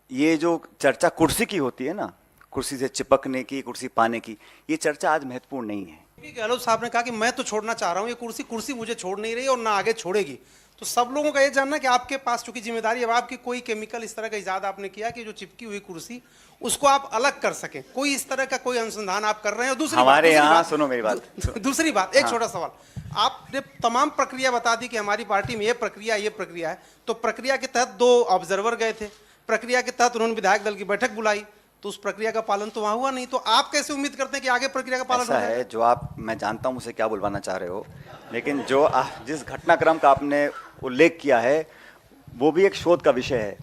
ये जो चर्चा कुर्सी की होती है ना, कुर्सी से चिपकने की, कुर्सी पाने की, ये चर्चा आज महत्वपूर्ण नहीं है। गहलोत साहब ने कहा कि मैं तो छोड़ना चाह रहा हूं, ये कुर्सी कुर्सी मुझे छोड़ नहीं रही और ना आगे छोड़ेगी। तो सब लोगों का ये जानना कि आपके पास चूंकि जिम्मेदारी है, आपकी कोई केमिकल इस तरह का इजाद आपने किया कि जो चिपकी हुई कुर्सी उसको आप अलग कर सकें, कोई इस तरह का कोई अनुसंधान आप कर रहे हैं? और हमारे यहाँ सुनो मेरी बात, दूसरी बात, एक छोटा सवाल, आपने तमाम प्रक्रिया बता दी कि हमारी पार्टी में ये प्रक्रिया है, तो प्रक्रिया के तहत 2 ऑब्जर्वर गए थे, प्रक्रिया के तहत उन्होंने विधायक दल की बैठक बुलाई, तो उस प्रक्रिया का पालन तो वहां हुआ नहीं। तो आप कैसे उम्मीद करते हैं कि आगे प्रक्रिया का पालन ऐसा है जो आप, मैं जानता हूं मुझे क्या बुलवाना चाह रहे हो, लेकिन जो जिस घटनाक्रम का आपने उल्लेख किया है वो भी एक शोध का विषय है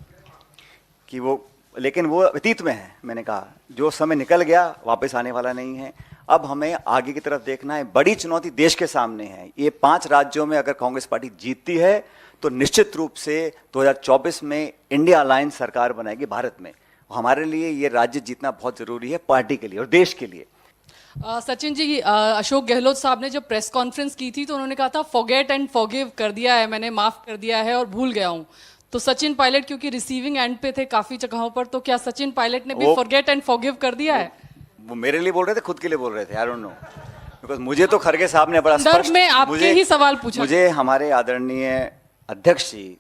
कि वो, लेकिन वो अतीत में है। मैंने कहा जो समय निकल गया वापस आने वाला नहीं है। अब हमें आगे की तरफ देखना है। बड़ी चुनौती देश के सामने है। ये 5 राज्यों में अगर कांग्रेस पार्टी जीतती है तो निश्चित रूप से 2024 में इंडिया अलायंस सरकार बनाएगी भारत में। हमारे लिए ये राज्य जीतना बहुत जरूरी है, पार्टी के लिए और देश के लिए। सचिन जी, अशोक गहलोत साहब ने जब प्रेस कॉन्फ्रेंस की थी तो उन्होंने कहा था फॉरगेट एंड फॉरगिव कर दिया है, मैंने माफ कर दिया है और भूल गया हूं। तो सचिन पायलट क्योंकि रिसीविंग एंड पे थे काफी जगहों पर, तो क्या सचिन पायलट ने भी फॉरगेट एंड फॉरगिव कर दिया है? वो मेरे लिए बोल रहे थे, खुद के लिए बोल रहे थे, आई डोंट नो, बिकॉज मुझे तो खरगे साहब ने बड़ा स्पष्ट, में आपके ही सवाल पूछा, मुझे हमारे आदरणीय अध्यक्ष जी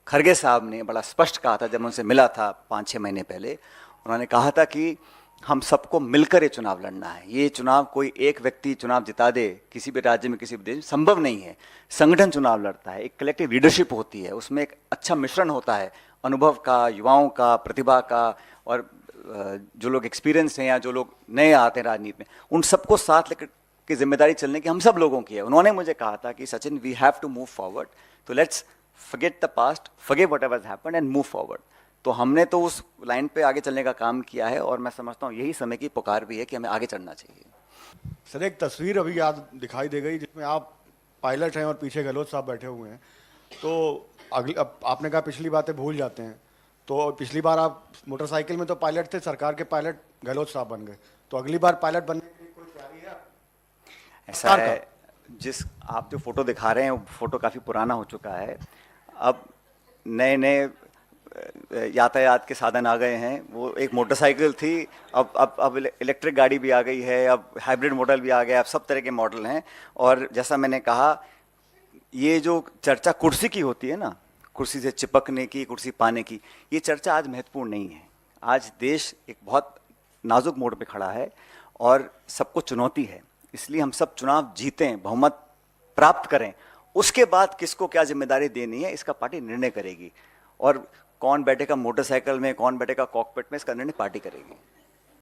खरगे साहब ने बड़ा स्पष्ट कहा था जब उनसे मिला था 5-6 महीने पहले। उन्होंने कहा था कि हम सबको मिलकर ये चुनाव लड़ना है। ये चुनाव कोई एक व्यक्ति चुनाव जिता दे किसी भी राज्य में, किसी भी देश में, संभव नहीं है। संगठन चुनाव लड़ता है, एक कलेक्टिव लीडरशिप होती है, उसमें एक अच्छा मिश्रण होता है अनुभव का, युवाओं का, प्रतिभा का, और जो लोग एक्सपीरियंस हैं या जो लोग नए आते हैं राजनीति में, उन सबको साथ लेकर की जिम्मेदारी चलने की हम सब लोगों की है। उन्होंने मुझे कहा था कि Sachin, we have to move forward, तो let's forget the past, forget whatever has happened and move forward. तो हमने तो उस लाइन पे आगे चलने का काम किया है और मैं समझता हूँ यही समय की पुकार भी है कि हमें आगे चलना चाहिए। सर, एक तस्वीर अभी याद दिखाई दे गई जिसमें आप पायलट हैं और पीछे गहलोत साहब बैठे हुए हैं। तो अब आपने कहा पिछली बातें भूल जाते हैं, तो पिछली बार आप मोटरसाइकिल में तो पायलट थे, सरकार के पायलट गहलोत साहब बन गए, तो अगली बार पायलट बनने की कोई तैयारी है? ऐसा है, जिस आप जो फोटो दिखा रहे हैं वो फोटो काफ़ी पुराना हो चुका है। अब नए नए यातायात के साधन आ गए हैं। वो एक मोटरसाइकिल थी, अब इलेक्ट्रिक गाड़ी भी आ गई है, अब हाइब्रिड मॉडल भी आ गया, अब सब तरह के मॉडल हैं। और जैसा मैंने कहा, ये जो चर्चा कुर्सी की होती है ना, कुर्सी से चिपकने की, कुर्सी पाने की, ये चर्चा आज महत्वपूर्ण नहीं है। आज देश एक बहुत नाजुक मोड़ पे खड़ा है और सबको चुनौती है। इसलिए हम सब चुनाव जीतें, बहुमत प्राप्त करें, उसके बाद किसको क्या जिम्मेदारी देनी है इसका पार्टी निर्णय करेगी। और कौन बैठेगा मोटरसाइकिल में, कौन बैठेगा कॉकपिट में, इसका निर्णय पार्टी करेगी।